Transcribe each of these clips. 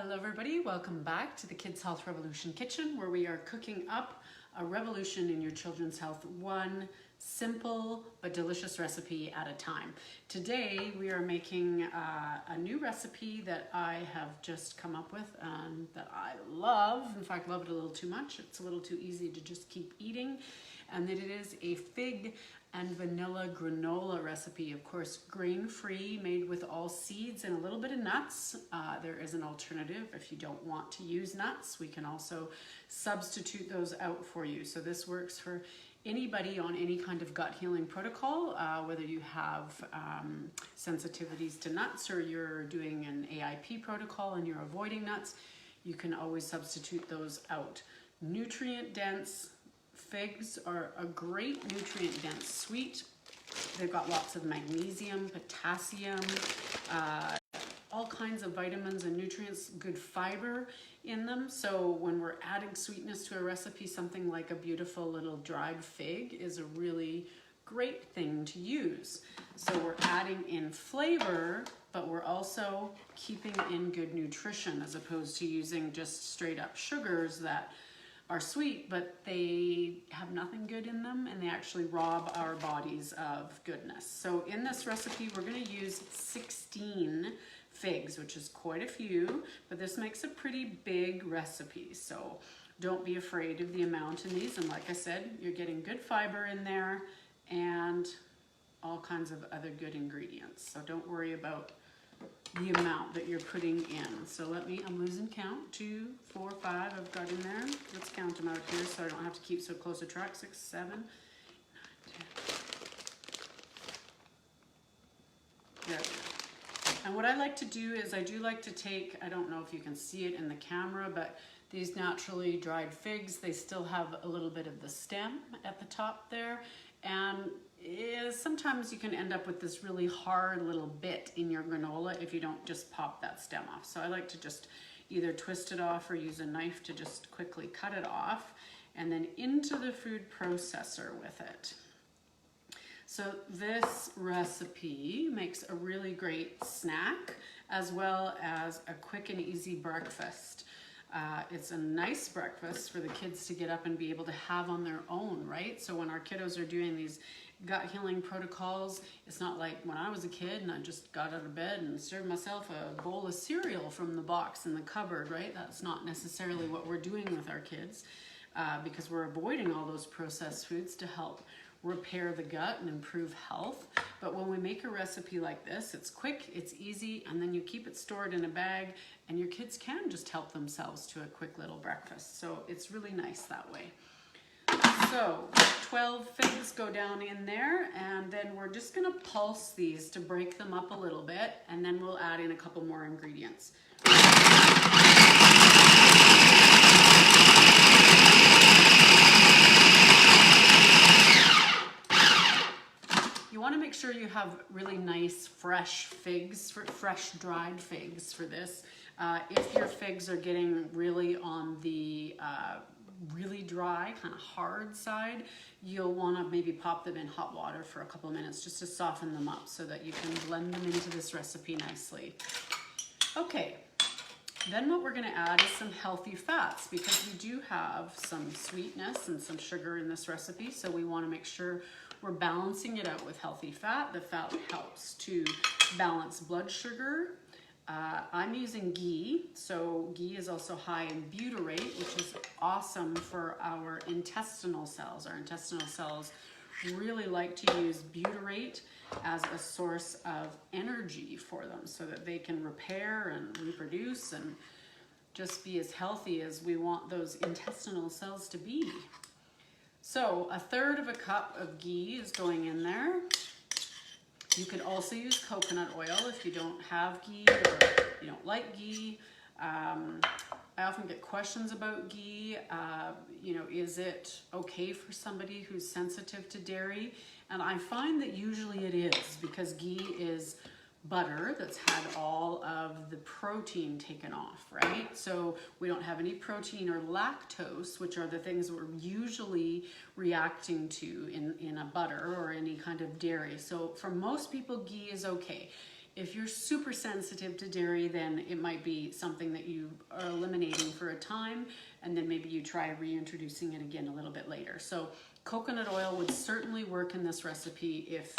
Hello everybody, welcome back to the Kids Health Revolution Kitchen, where we are cooking up a revolution in your children's health, one simple but delicious recipe at a time. Today we are making a new recipe that I have just come up with and that I love. In fact, love it a little too much. It's a little too easy to just keep eating. And that it is a fig and vanilla granola recipe, of course grain-free, made with all seeds and a little bit of nuts. There is an alternative if you don't want to use nuts. We can also substitute those out for you. So this works for anybody on any kind of gut healing protocol, whether you have sensitivities to nuts or you're doing an AIP protocol and you're avoiding nuts, you can always substitute those out. Nutrient dense. Figs are a great nutrient dense sweet. They've got lots of magnesium, potassium, all kinds of vitamins and nutrients, good fiber in them. So when we're adding sweetness to a recipe, something like a beautiful little dried fig is a really great thing to use. So we're adding in flavor, but we're also keeping in good nutrition as opposed to using just straight up sugars that are sweet, but they have nothing good in them and they actually rob our bodies of goodness. So in this recipe, we're gonna use 16 figs, which is quite a few, but this makes a pretty big recipe. So don't be afraid of the amount in these. And like I said, you're getting good fiber in there and all kinds of other good ingredients. So don't worry about the amount that you're putting in. So I'm losing count, 2, 4, 5 I've got in there. Let's count them out here so I don't have to keep so close a track. 6, 7, 9, 10. There we go. And what I like to do is I do like to take, I don't know if you can see it in the camera, but these naturally dried figs, they still have a little bit of the stem at the top there. And sometimes you can end up with this really hard little bit in your granola if you don't just pop that stem off. So I like to just either twist it off or use a knife to just quickly cut it off and then into the food processor with it. So this recipe makes a really great snack as well as a quick and easy breakfast. It's a nice breakfast for the kids to get up and be able to have on their own, right? So when our kiddos are doing these gut healing protocols, it's not like when I was a kid and I just got out of bed and served myself a bowl of cereal from the box in the cupboard, right? That's not necessarily what we're doing with our kids because we're avoiding all those processed foods to help repair the gut and improve health. But when we make a recipe like this, it's quick, it's easy, and then you keep it stored in a bag and your kids can just help themselves to a quick little breakfast. So it's really nice that way. So 12 figs go down in there, and then we're just gonna pulse these to break them up a little bit, and then we'll add in a couple more ingredients. You want to make sure you have really nice fresh figs, fresh dried figs for this. If your figs are getting really on the really dry, kind of hard side, you'll want to maybe pop them in hot water for a couple of minutes just to soften them up so that you can blend them into this recipe nicely. Okay, then what we're going to add is some healthy fats because we do have some sweetness and some sugar in this recipe, so we want to make sure we're balancing it out with healthy fat. The fat helps to balance blood sugar. I'm using ghee, so ghee is also high in butyrate, which is awesome for our intestinal cells. Our intestinal cells really like to use butyrate as a source of energy for them so that they can repair and reproduce and just be as healthy as we want those intestinal cells to be. So 1/3 cup of ghee is going in there. You could also use coconut oil if you don't have ghee or you don't like ghee. I often get questions about ghee. Is it okay for somebody who's sensitive to dairy? And I find that usually it is because ghee is butter that's had all of the protein taken off, right? So we don't have any protein or lactose, which are the things we're usually reacting to in a butter or any kind of dairy. So for most people, ghee is okay. If you're super sensitive to dairy, then it might be something that you are eliminating for a time, and then maybe you try reintroducing it again a little bit later. So coconut oil would certainly work in this recipe if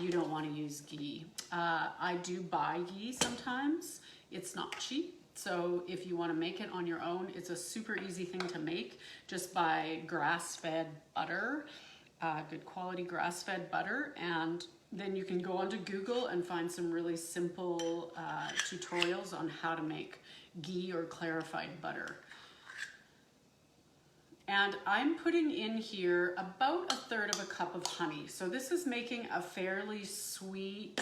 you don't want to use ghee. I do buy ghee sometimes. It's not cheap. So if you want to make it on your own, it's a super easy thing to make. Just buy grass-fed butter, good quality grass-fed butter, and then you can go onto Google and find some really simple tutorials on how to make ghee or clarified butter. And I'm putting in here about 1/3 of a cup of honey. So this is making a fairly sweet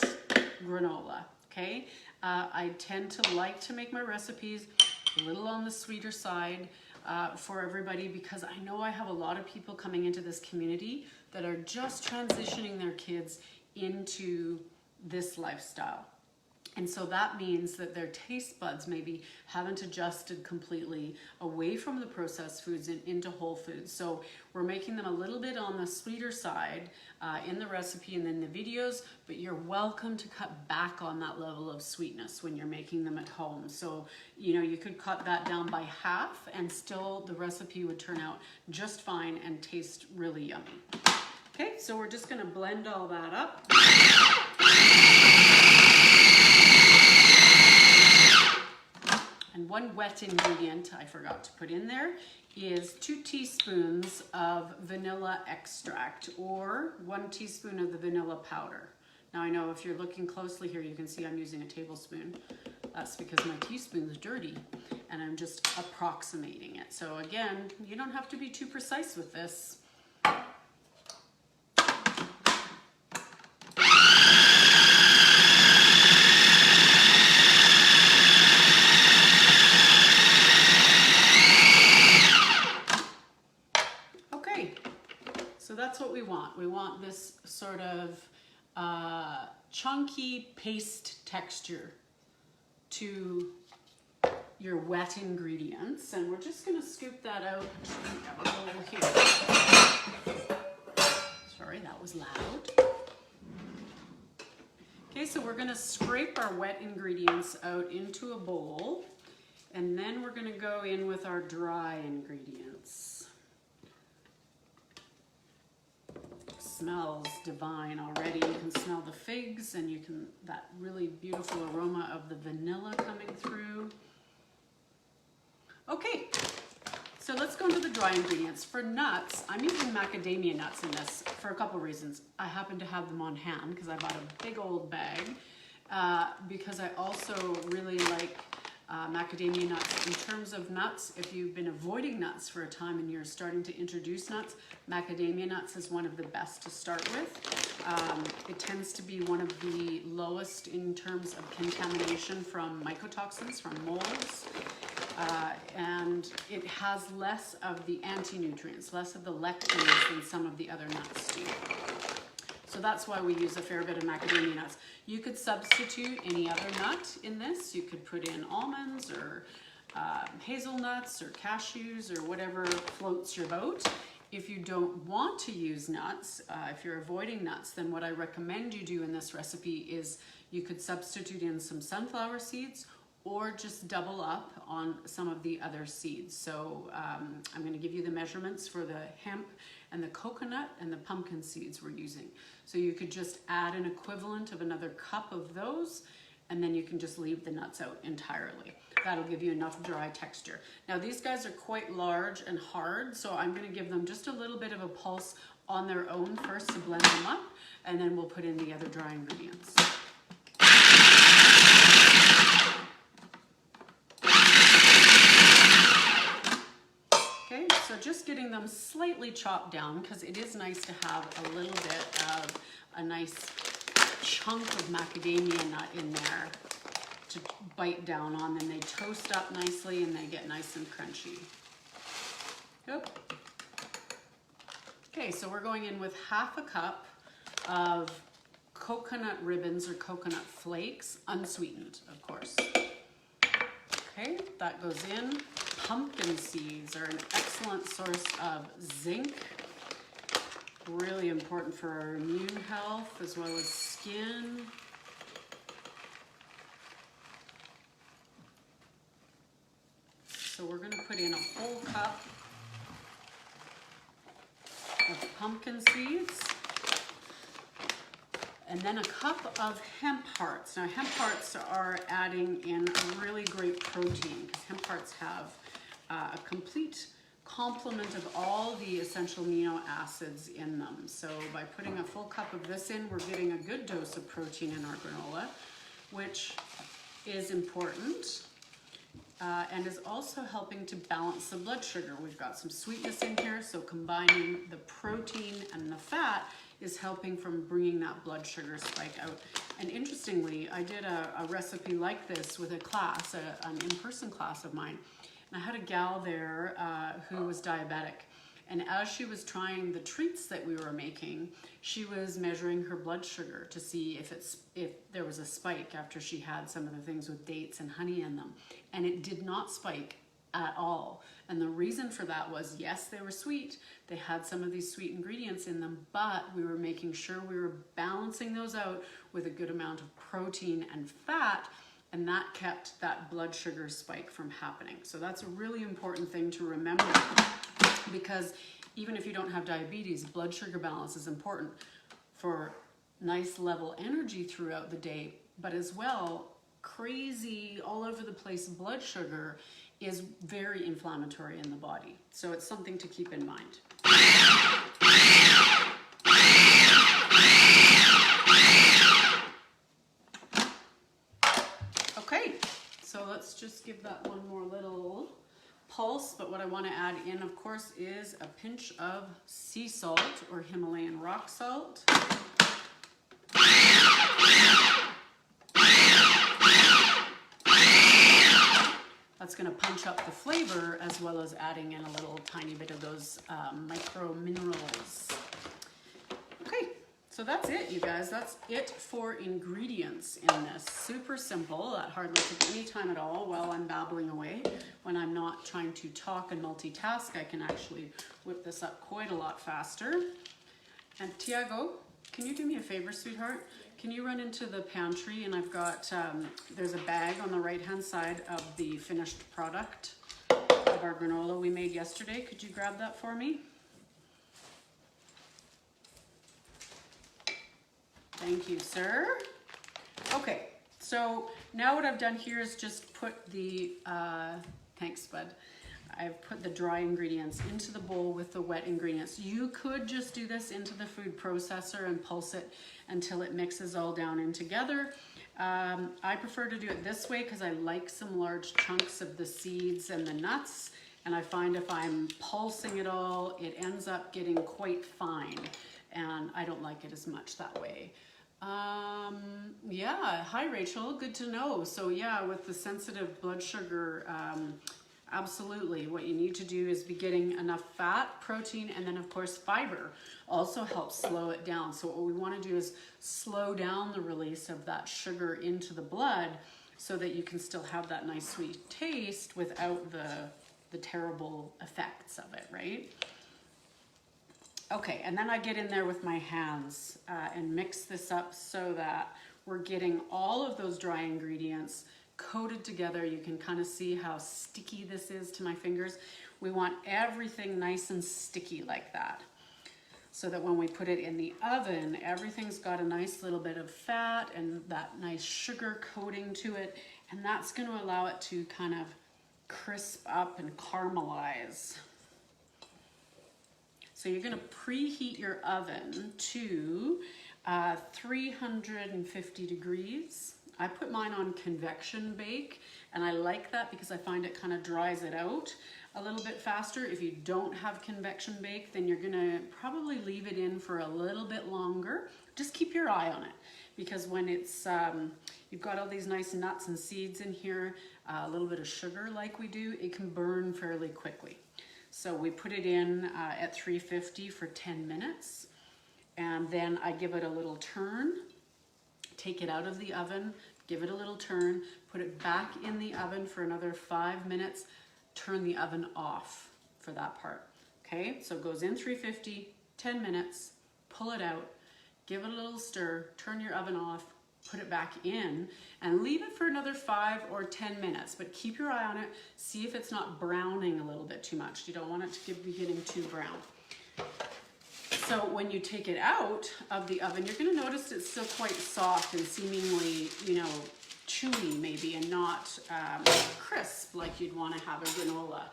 granola, okay? I tend to like to make my recipes a little on the sweeter side for everybody, because I know I have a lot of people coming into this community that are just transitioning their kids into this lifestyle. And so that means that their taste buds maybe haven't adjusted completely away from the processed foods and into whole foods. So we're making them a little bit on the sweeter side in the recipe and in the videos, but you're welcome to cut back on that level of sweetness when you're making them at home. So, you know, you could cut that down by half and still the recipe would turn out just fine and taste really yummy. Okay, so we're just gonna blend all that up. And one wet ingredient I forgot to put in there is 2 teaspoons of vanilla extract, or 1 teaspoon of the vanilla powder. Now I know if you're looking closely here, you can see I'm using a tablespoon. That's because my teaspoon's dirty and I'm just approximating it. So again, you don't have to be too precise with this. That's what we want. We want this sort of chunky paste texture to your wet ingredients. And we're just gonna scoop that out here. Sorry, that was loud. Okay, so we're gonna scrape our wet ingredients out into a bowl, and then we're gonna go in with our dry ingredients. Smells divine already. You can smell the figs, and you can, that really beautiful aroma of the vanilla coming through. Okay, so let's go into the dry ingredients. For nuts, I'm using macadamia nuts in this for a couple reasons. I happen to have them on hand because I bought a big old bag, because I also really like macadamia nuts. In terms of nuts, if you've been avoiding nuts for a time and you're starting to introduce nuts, macadamia nuts is one of the best to start with. It tends to be one of the lowest in terms of contamination from mycotoxins, from molds, and it has less of the anti-nutrients, less of the lectins than some of the other nuts do. So that's why we use a fair bit of macadamia nuts. You could substitute any other nut in this. You could put in almonds or hazelnuts or cashews or whatever floats your boat. If you don't want to use nuts, if you're avoiding nuts, then what I recommend you do in this recipe is you could substitute in some sunflower seeds or just double up on some of the other seeds. So I'm gonna give you the measurements for the hemp and the coconut and the pumpkin seeds we're using. So you could just add an equivalent of another cup of those, and then you can just leave the nuts out entirely. That'll give you enough dry texture. Now these guys are quite large and hard, so I'm gonna give them just a little bit of a pulse on their own first to blend them up, and then we'll put in the other dry ingredients. Okay, so just getting them slightly chopped down, because it is nice to have a little bit of a nice chunk of macadamia nut in there to bite down on. Then they toast up nicely and they get nice and crunchy. Yep. Okay, so we're going in with 1/2 cup of coconut ribbons or coconut flakes, unsweetened, of course. Okay, that goes in. Pumpkin seeds are an excellent source of zinc. Really important for our immune health as well as skin. cup of pumpkin seeds. And then a cup of hemp hearts. Now hemp hearts are adding in a really great protein because hemp hearts have a complete complement of all the essential amino acids in them. So by putting a full cup of this in, we're getting a good dose of protein in our granola, which is important and is also helping to balance the blood sugar. We've got some sweetness in here, so combining the protein and the fat is helping from bringing that blood sugar spike out. And interestingly, I did a recipe like this with a class, an in-person class of mine. And I had a gal there who was diabetic. And as she was trying the treats that we were making, she was measuring her blood sugar to see if there was a spike after she had some of the things with dates and honey in them. And it did not spike at all. And the reason for that was, yes, they were sweet. They had some of these sweet ingredients in them, but we were making sure we were balancing those out with a good amount of protein and fat, and that kept that blood sugar spike from happening. So that's a really important thing to remember, because even if you don't have diabetes, blood sugar balance is important for nice level energy throughout the day, but as well, crazy all over the place blood sugar is very inflammatory in the body. So it's something to keep in mind. Okay, so let's just give that one more little pulse. But what I want to add in, of course, is a pinch of sea salt or Himalayan rock salt. That's going to punch up the flavor as well as adding in a little tiny bit of those micro minerals. Okay, so that's it, you guys. That's it for ingredients in this. Super simple. That hardly took any time at all while I'm babbling away. When I'm not trying to talk and multitask, I can actually whip this up quite a lot faster. And Tiago, can you do me a favor, sweetheart? Can you run into the pantry, and I've got, there's a bag on the right-hand side of the finished product of our granola we made yesterday. Could you grab that for me? Thank you, sir. Okay, so now what I've done here is just put the, thanks, bud. I've put the dry ingredients into the bowl with the wet ingredients. You could just do this into the food processor and pulse it until it mixes all down in together. I prefer to do it this way because I like some large chunks of the seeds and the nuts, and I find if I'm pulsing it all, it ends up getting quite fine, and I don't like it as much that way. Yeah, hi Rachel, good to know. So yeah, with the sensitive blood sugar, absolutely. What you need to do is be getting enough fat, protein, and then of course fiber also helps slow it down. So what we want to do is slow down the release of that sugar into the blood so that you can still have that nice sweet taste without the terrible effects of it, right? Okay, and then I get in there with my hands and mix this up so that we're getting all of those dry ingredients coated together. You can kind of see how sticky this is to my fingers. We want everything nice and sticky like that, so that when we put it in the oven, everything's got a nice little bit of fat and that nice sugar coating to it, and that's going to allow it to kind of crisp up and caramelize. So you're going to preheat your oven to 350 degrees. I put mine on convection bake, and I like that because I find it kind of dries it out a little bit faster. If you don't have convection bake, then you're gonna probably leave it in for a little bit longer. Just keep your eye on it, because when it's, you've got all these nice nuts and seeds in here, a little bit of sugar like we do, it can burn fairly quickly. So we put it in at 350 for 10 minutes, and then I give it a little turn. Take it out of the oven, give it a little turn, put it back in the oven for another 5 minutes, turn the oven off for that part. Okay, so it goes in 350, 10 minutes, pull it out, give it a little stir, turn your oven off, put it back in and leave it for another 5 or 10 minutes, but keep your eye on it. See if it's not browning a little bit too much. You don't want it to be getting too brown. So when you take it out of the oven, you're going to notice it's still quite soft and seemingly, you know, chewy maybe, and not crisp like you'd want to have a granola.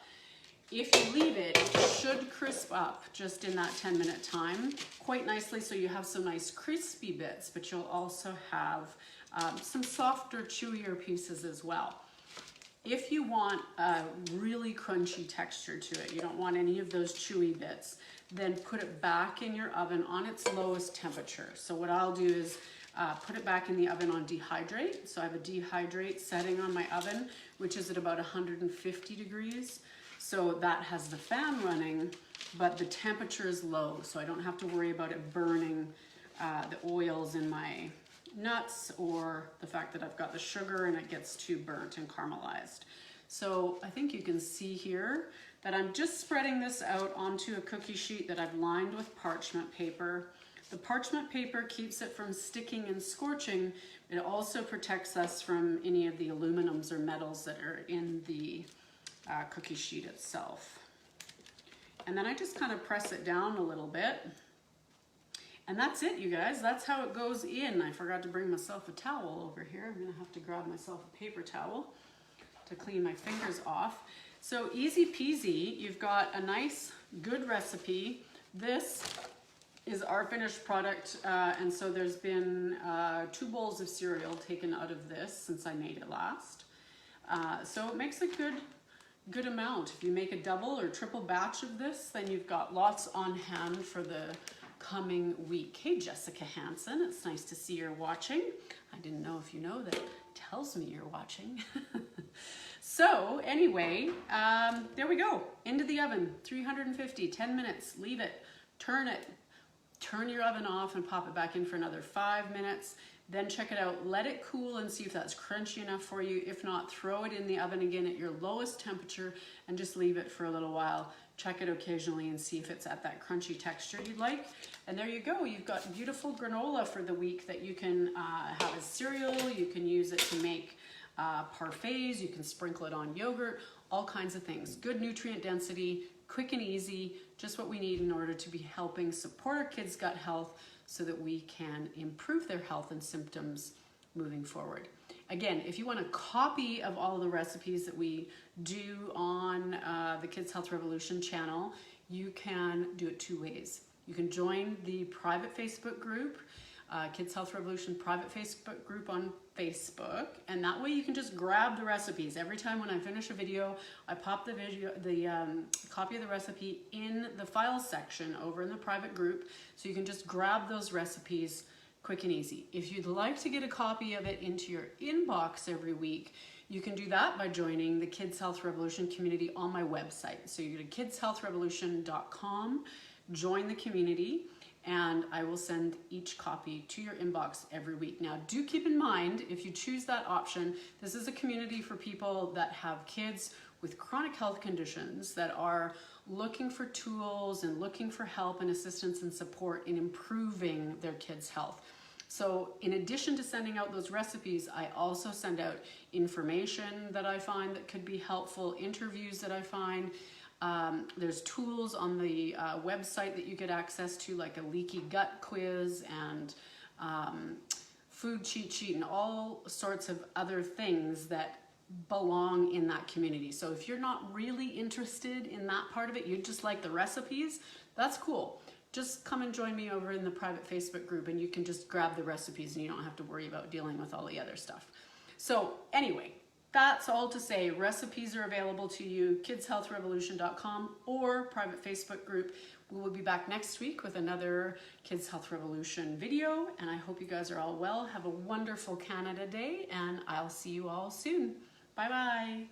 If you leave it, it should crisp up just in that 10-minute time quite nicely, so you have some nice crispy bits, but you'll also have some softer, chewier pieces as well. If you want a really crunchy texture to it, you don't want any of those chewy bits, then put it back in your oven on its lowest temperature. So what I'll do is put it back in the oven on dehydrate. So I have a dehydrate setting on my oven, which is at about 150 degrees. So that has the fan running, but the temperature is low, so I don't have to worry about it burning the oils in my nuts, or the fact that I've got the sugar and it gets too burnt and caramelized. So I think you can see here that I'm just spreading this out onto a cookie sheet that I've lined with parchment paper. The parchment paper keeps it from sticking and scorching. It also protects us from any of the aluminums or metals that are in the cookie sheet itself. And then I just kind of press it down a little bit. And that's it, you guys. That's how it goes in. I forgot to bring myself a towel over here. I'm gonna have to grab myself a paper towel to clean my fingers off. So easy peasy, you've got a nice, good recipe. This is our finished product, and so there's been 2 bowls of cereal taken out of this since I made it last. So it makes a good amount. If you make a double or triple batch of this, then you've got lots on hand for the coming week. Hey, Jessica Hansen, it's nice to see you're watching. I didn't know if you know that it tells me you're watching. So anyway, there we go. Into the oven, 350, 10 minutes, leave it, turn it, turn your oven off and pop it back in for another 5 minutes. Then check it out, let it cool and see if that's crunchy enough for you. If not, throw it in the oven again at your lowest temperature and just leave it for a little while. Check it occasionally and see if it's at that crunchy texture you'd like. And there you go, you've got beautiful granola for the week that you can have as cereal. You can use it to make parfaits, you can sprinkle it on yogurt, all kinds of things. Good nutrient density, quick and easy, just what we need in order to be helping support our kids' gut health so that we can improve their health and symptoms moving forward. Again, if you want a copy of all of the recipes that we do on the Kids Health Revolution channel, you can do it 2 ways. You can join the private Facebook group, Kids Health Revolution private Facebook group on Facebook, and that way you can just grab the recipes. Every time when I finish a video, I pop the copy of the recipe in the files section over in the private group, so you can just grab those recipes quick and easy. If you'd like to get a copy of it into your inbox every week, you can do that by joining the Kids Health Revolution community on my website. So you go to kidshealthrevolution.com, join the community, and I will send each copy to your inbox every week. Now, do keep in mind, if you choose that option, this is a community for people that have kids with chronic health conditions that are looking for tools and looking for help and assistance and support in improving their kids' health. So in addition to sending out those recipes, I also send out information that I find that could be helpful, interviews that I find. There's tools on the website that you get access to, like a leaky gut quiz and food cheat sheet and all sorts of other things that belong in that community. So if you're not really interested in that part of it, you just like the recipes, that's cool. Just come and join me over in the private Facebook group and you can just grab the recipes and you don't have to worry about dealing with all the other stuff. So anyway, that's all to say, recipes are available to you, kidshealthrevolution.com or private Facebook group. We will be back next week with another Kids Health Revolution video, and I hope you guys are all well. Have a wonderful Canada Day, and I'll see you all soon. Bye-bye.